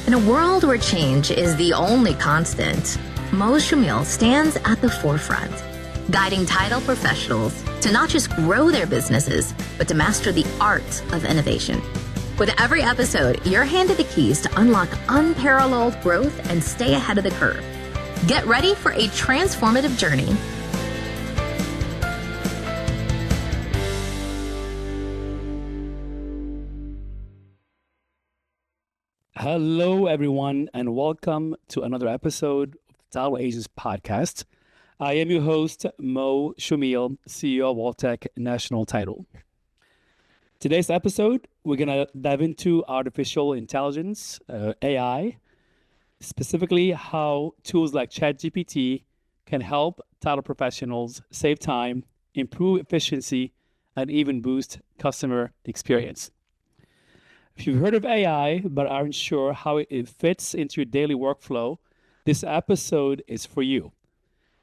In a world where change is the only constant, Choumil stands at the forefront, guiding title professionals to not just grow their businesses, but to master the art of innovation. With every episode, you're handed the keys to unlock unparalleled growth and stay ahead of the curve. Get ready for a transformative journey. Hello, everyone, and welcome to another episode of the Title Agents Podcast. I am your host, Choumil, CEO of Alltech National Title. Today's episode, we're going to dive into artificial intelligence, AI, specifically how tools like ChatGPT can help title professionals save time, improve efficiency, and even boost customer experience. If you've heard of AI but aren't sure how it fits into your daily workflow, this episode is for you.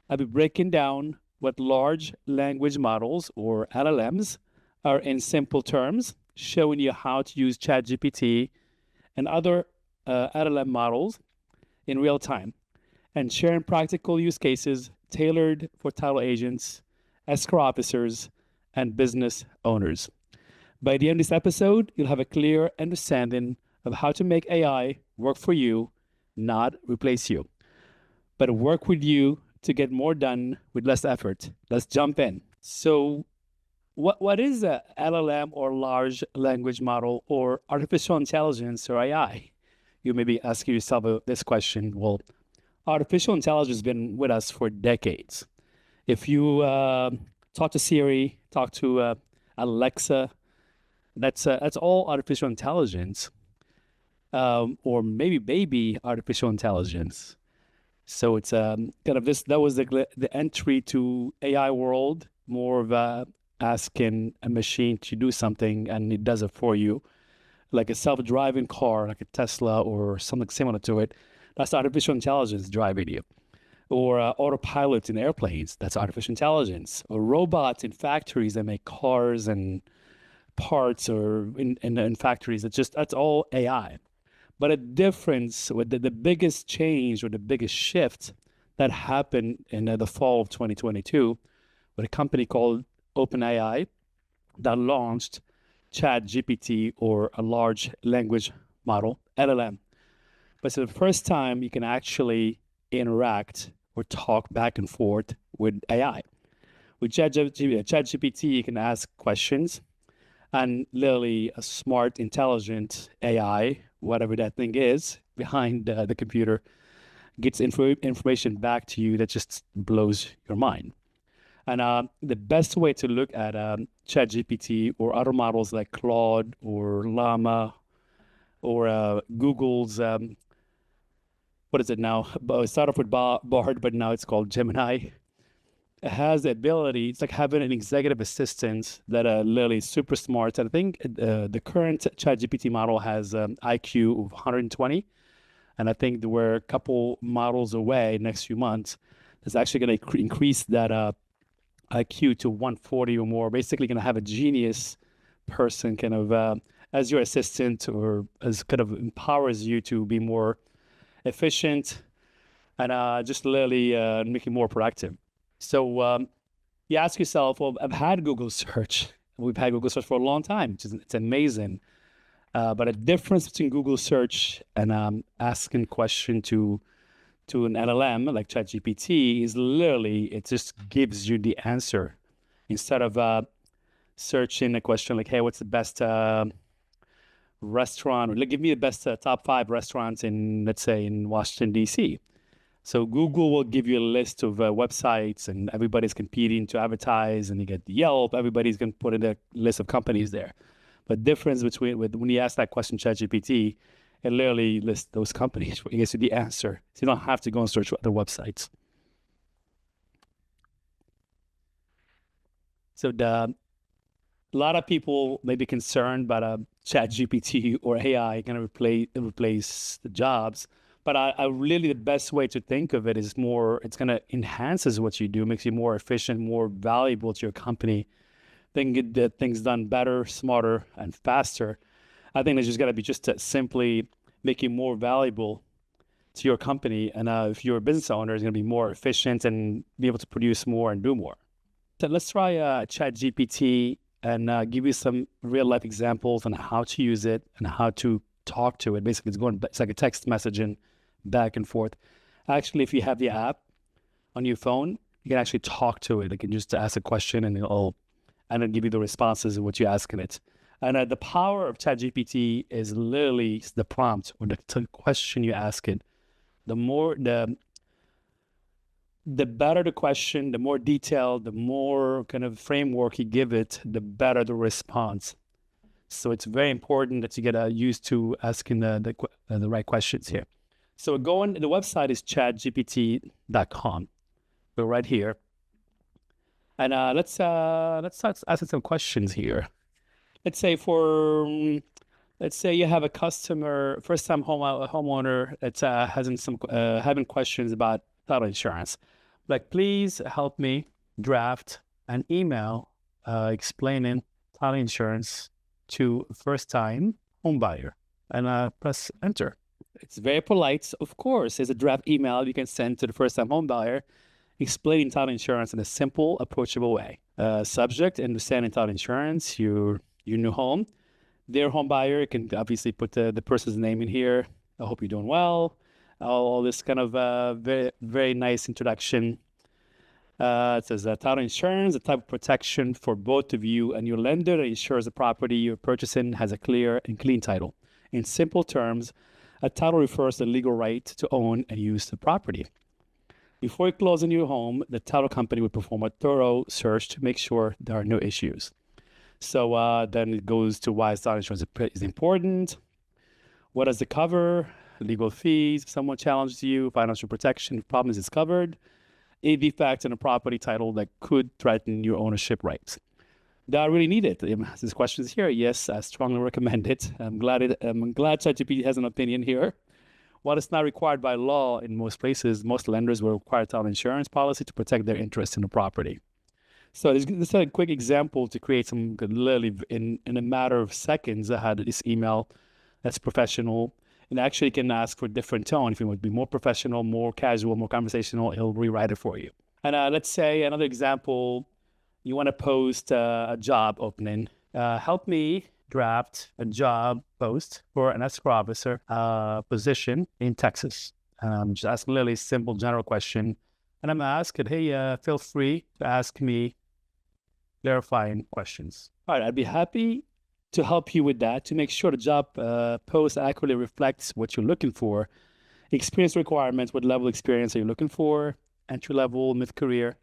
I'll be breaking down what large language models, or LLMs, are in simple terms, showing you how to use ChatGPT and other LLM models in real time, and sharing practical use cases tailored for title agents, escrow officers, and business owners. By the end of this episode, you'll have a clear understanding of how to make AI work for you, not replace you, but work with you to get more done with less effort. Let's jump in. So what is a LLM, or large language model, or artificial intelligence, or AI? You may be asking yourself this question. Well, artificial intelligence has been with us for decades. If you talk to Siri, talk to Alexa, that's all artificial intelligence, or maybe baby artificial intelligence. So it's kind of this. That was the entry to AI world, more of asking a machine to do something and it does it for you, like a self-driving car, like a Tesla or something similar to it. That's artificial intelligence driving you. Or autopilot in airplanes. That's artificial intelligence. Or robots in factories that make cars and parts, or in factories. That's all AI. But a difference with the biggest change, or the biggest shift that happened in the fall of 2022 with a company called OpenAI that launched ChatGPT, or a large language model, LLM. But it's the first time you can actually interact or talk back and forth with AI. With ChatGPT, you can ask questions, and literally a smart, intelligent AI, whatever that thing is, behind the computer, gets information back to you that just blows your mind. And the best way to look at ChatGPT or other models like Claude or Llama or Google's, what is it now? It started off with Bard, but now it's called Gemini. It has the ability, it's like having an executive assistant that literally is super smart. And I think the current ChatGPT model has IQ of 120. And I think we're a couple models away next few months. That's actually going to increase that IQ to 140 or more. Basically going to have a genius person kind of as your assistant, or as kind of empowers you to be more efficient and just literally make you more productive. So you ask yourself, well, I've had Google search. We've had Google search for a long time. It's amazing. But a difference between Google search and asking question to an LLM like ChatGPT is literally, it just gives you the answer. Instead of searching a question like, hey, what's the best restaurant? Or like, give me the best top 5 restaurants in, let's say, in Washington, D.C. So Google will give you a list of websites, and everybody's competing to advertise, and you get Yelp. Everybody's going to put in a list of companies there. But difference between when you ask that question, ChatGPT, it literally lists those companies. It gives you the answer, so you don't have to go and search other websites. So a lot of people may be concerned about ChatGPT or AI going to replace the jobs. But I really, the best way to think of it is more, it's going to enhances what you do, makes you more efficient, more valuable to your company, then get things done better, smarter, and faster. I think it's just got to be just simply make you more valuable to your company. And if you're a business owner, it's going to be more efficient and be able to produce more and do more. So let's try ChatGPT and give you some real life examples on how to use it and how to talk to it. Basically, it's like a text messaging back and forth. Actually, if you have the app on your phone, you can actually talk to it. You can just ask a question and it'll give you the responses of what you're asking it. And the power of ChatGPT is literally the prompt or the question you ask it. The better the question, the more detailed, the more kind of framework you give it, the better the response. So it's very important that you get used to asking the right questions here. So the website is chatgpt.com. We're right here. And let's start asking some questions here. Let's say you have a customer, first-time homeowner that's having questions about title insurance. Like, please help me draft an email explaining title insurance to first-time home buyer, and press enter. It's very polite, of course. There's a draft email you can send to the first-time home buyer explaining title insurance in a simple, approachable way. Subject: understanding title insurance, your new home. Their home buyer can obviously put the person's name in here. I hope you're doing well. All this kind of very, very nice introduction. It says title insurance, a type of protection for both of you and your lender that ensures the property you're purchasing has a clear and clean title. In simple terms, a title refers to the legal right to own and use the property. Before you close on your home, the title company will perform a thorough search to make sure there are no issues. So then it goes to why title insurance is important. What does it cover? Legal fees, if someone challenges you, financial protection, if problems is covered. A defect in a property title that could threaten your ownership rights. Do I really need it? This question is here. Yes, I strongly recommend it. I'm glad ChatGPT has an opinion here. While it's not required by law in most places, most lenders will require title insurance policy to protect their interest in the property. So this is a quick example to create some, literally in a matter of seconds. I had this email that's professional, and actually can ask for a different tone. If you want to be more professional, more casual, more conversational, it'll rewrite it for you. And let's say another example, you want to post a job opening. Help me draft a job post for an escrow officer position in Texas. Just ask a really simple general question. And I'm asking, hey, feel free to ask me clarifying questions. All right, I'd be happy to help you with that, to make sure the job post accurately reflects what you're looking for. Experience requirements: what level of experience are you looking for? Entry level, mid-career.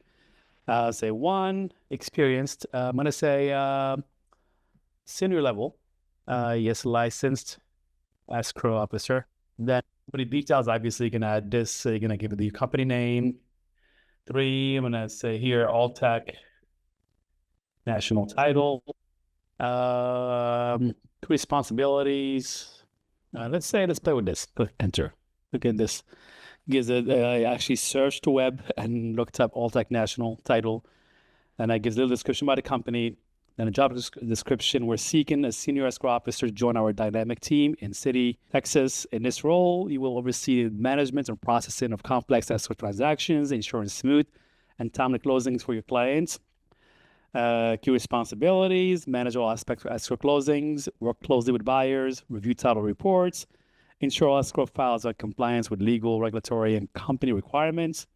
Say 1, experienced. I'm going to say senior level. Yes, licensed escrow officer. Then for the details, obviously you can add this. You're going to give it the company name. 3, I'm going to say here, all tech, national title. Responsibilities. Let's play with this. Click enter. Look at this. Gives it. I actually searched the web and looked up Alltech national title, and it gives a little description about the company. Then a job description: we're seeking a senior escrow officer to join our dynamic team in City, Texas. In this role, you will oversee management and processing of complex escrow transactions, ensuring smooth and timely closings for your clients. Key responsibilities: manage all aspects of escrow closings, work closely with buyers, review title reports, ensure all escrow files are in compliance with legal, regulatory, and company requirements.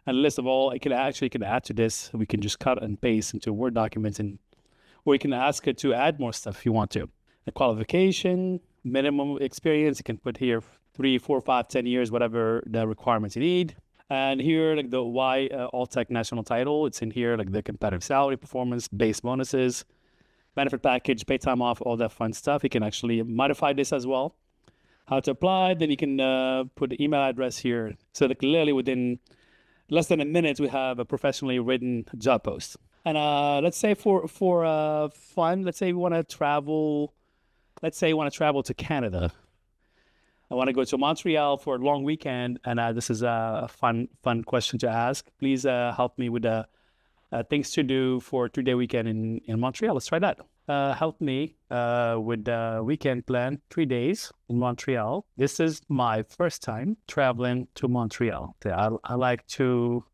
And a list of all, you can add to this. We can just cut and paste into a Word document, or you can ask it to add more stuff if you want to. The qualification, minimum experience, you can put here 3, 4, 5, 10 years, whatever the requirements you need. And here, like the why Alltech national title, it's in here, like the competitive salary, performance, base bonuses, benefit package, pay time off, all that fun stuff. You can actually modify this as well. How to apply, then you can put the email address here. So like literally within less than a minute, we have a professionally written job post. And let's say for fun, let's say we want to travel. Let's say you want to travel to Canada. I want to go to Montreal for a long weekend, and this is a fun question to ask. Please help me with things to do for a 3-day weekend in Montreal. Let's try that. help me with the weekend plan, 3 days in Montreal. This is my first time traveling to Montreal. I like to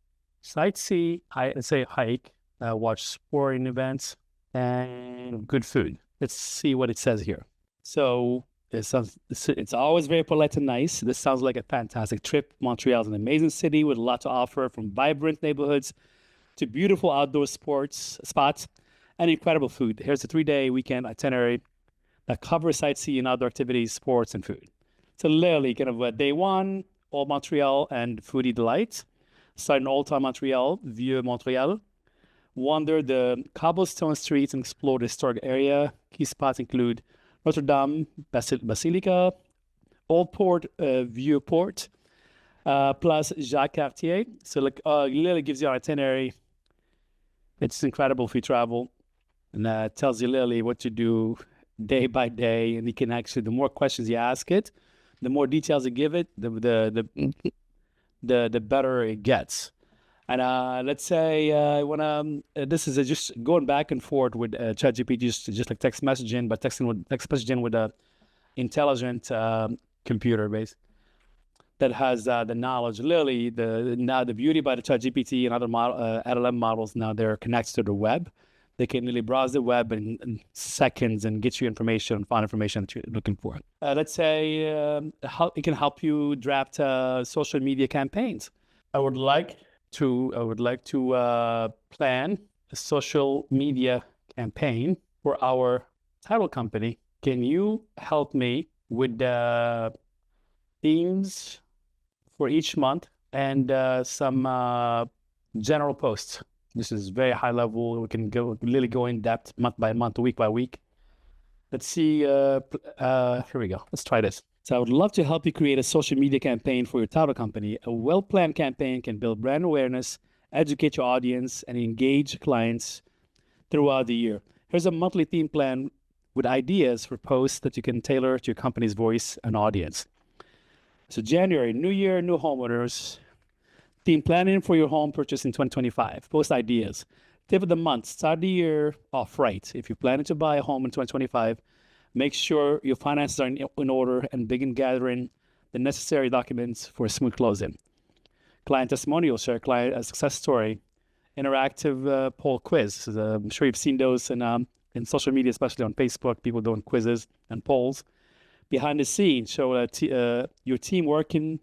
sightsee, let's say hike, watch sporting events, and good food. Let's see what it says here. So it's always very polite and nice. This sounds like a fantastic trip. Montreal is an amazing city with a lot to offer, from vibrant neighborhoods to beautiful outdoor sports spots and incredible food. Here's a 3-day weekend itinerary that covers sightseeing, outdoor activities, sports, and food. So literally kind of day one, all Montreal and foodie delight. Start in Old Town Montreal, Vieux Montreal. Wander the cobblestone streets and explore the historic area. Key spots include Notre Dame Basilica, Old Port, Vieux Port, plus Jacques Cartier. So like literally gives you an itinerary. It's incredible if you travel, and tells you literally what to do day by day. And you can actually, the more questions you ask it, the more details you give it, the better it gets. And let's say when this is just going back and forth with ChatGPT, just like text messaging, but text messaging with a intelligent computer base that has the knowledge. Literally, now the beauty about the ChatGPT and other LLM models, now they're connected to the web. They can really browse the web in seconds and get you information and find information that you're looking for. Let's say it can help you draft social media campaigns. I would like to plan a social media campaign for our title company. Can you help me with the themes for each month and some general posts? This is very high level. We can really go in depth month by month, week by week. Let's see. Here we go. Let's try this. So I would love to help you create a social media campaign for your title company. A well-planned campaign can build brand awareness, educate your audience, and engage clients throughout the year. Here's a monthly theme plan with ideas for posts that you can tailor to your company's voice and audience. So January, new year, new homeowners. Theme planning for your home purchase in 2025. Post ideas. Tip of the month, start the year off right. If you're planning to buy a home in 2025, make sure your finances are in order and begin gathering the necessary documents for a smooth closing. Client testimonial, share client a success story. Interactive poll quiz. I'm sure you've seen those in social media, especially on Facebook, people doing quizzes and polls. Behind the scenes, show your team working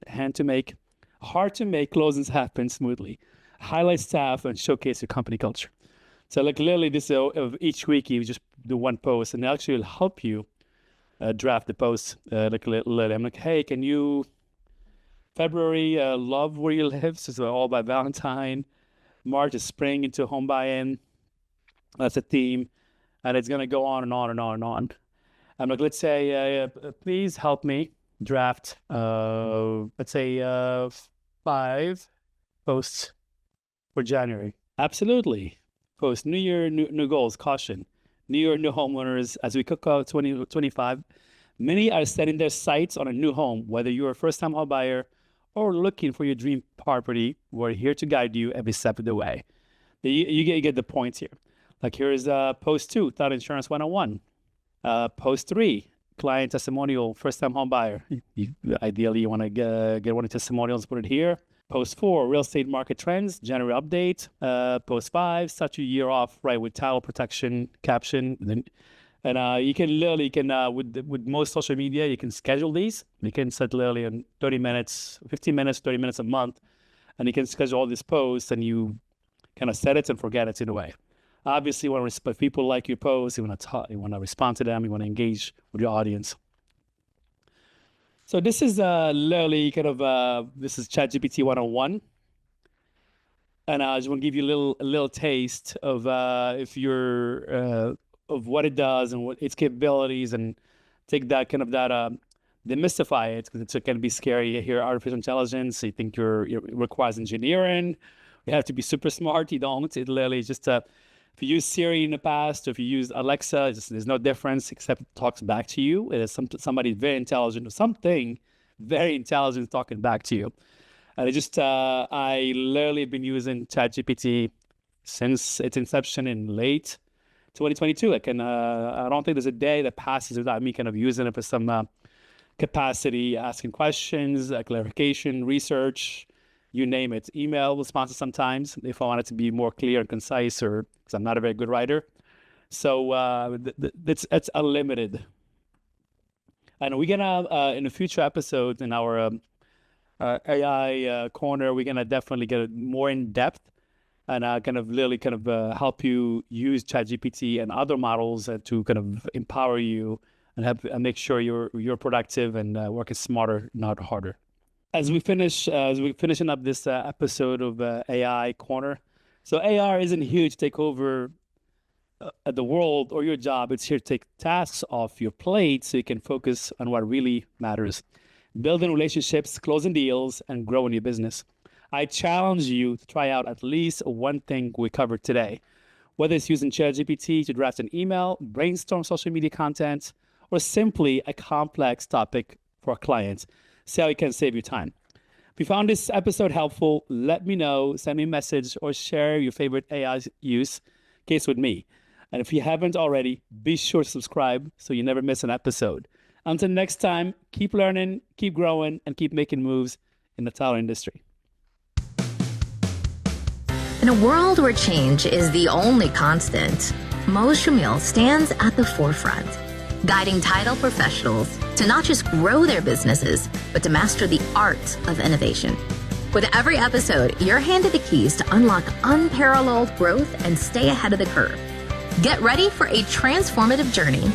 hard to make closings happen smoothly. Highlight staff and showcase your company culture. So like literally this of each week, you just do one post and actually it'll help you draft the post. Like literally, I'm like, hey, can you, February, love where you live. So all by Valentine. March is spring into home buy-in. That's a theme. And it's going to go on and on and on and on. I'm like, let's say, please help me draft, let's say 5 posts for January. Absolutely. Post New Year, new goals, caution. New Year, new homeowners. As we kick out 2025, many are setting their sights on a new home. Whether you're a first-time home buyer or looking for your dream property, we're here to guide you every step of the way. You get the points here. Like here's post 2, Title Insurance 101. Post 3, client testimonial, first-time home buyer. Ideally, you want to get one of the testimonials, put it here. Post 4, real estate market trends, January update. Post 5, start your year off right with title protection caption. And you can literally with most social media, you can schedule these. You can set literally in 30 minutes, 15 minutes, 30 minutes a month, and you can schedule all these posts and you kind of set it and forget it in a way. Obviously, if people like your posts, you want to respond to them, you want to engage with your audience. So this is literally this is ChatGPT 101. And I just want to give you a little taste of of what it does and what its capabilities, and take that demystify it, because it can be scary. You hear artificial intelligence, you think it requires engineering. You have to be super smart. You don't. It literally just if you use Siri in the past, or if you use Alexa, there's no difference except it talks back to you. It is somebody very intelligent, or something very intelligent talking back to you. And I literally have been using ChatGPT since its inception in late 2022. I don't think there's a day that passes without me kind of using it for some capacity, asking questions, clarification, research, you name it. Email responses sometimes if I want it to be more clear and concise, or because I'm not a very good writer. So it's unlimited. And we're gonna in a future episode in our AI corner, we're gonna definitely get more in depth and kind of really kind of help you use ChatGPT and other models to kind of empower you and help and make sure you're productive and working smarter, not harder. As we finishing up this episode of AI Corner, so AI isn't here to take over the world or your job. It's here to take tasks off your plate so you can focus on what really matters: building relationships, closing deals, and growing your business. I challenge you to try out at least one thing we covered today, whether it's using ChatGPT to draft an email, brainstorm social media content, or simply a complex topic for a client. See how it can save you time. If you found this episode helpful, let me know, send me a message, or share your favorite AI use case with me. And if you haven't already, be sure to subscribe so you never miss an episode. Until next time, keep learning, keep growing, and keep making moves in the title industry. In a world where change is the only constant, Choumil stands at the forefront, guiding title professionals to not just grow their businesses, but to master the art of innovation. With every episode, you're handed the keys to unlock unparalleled growth and stay ahead of the curve. Get ready for a transformative journey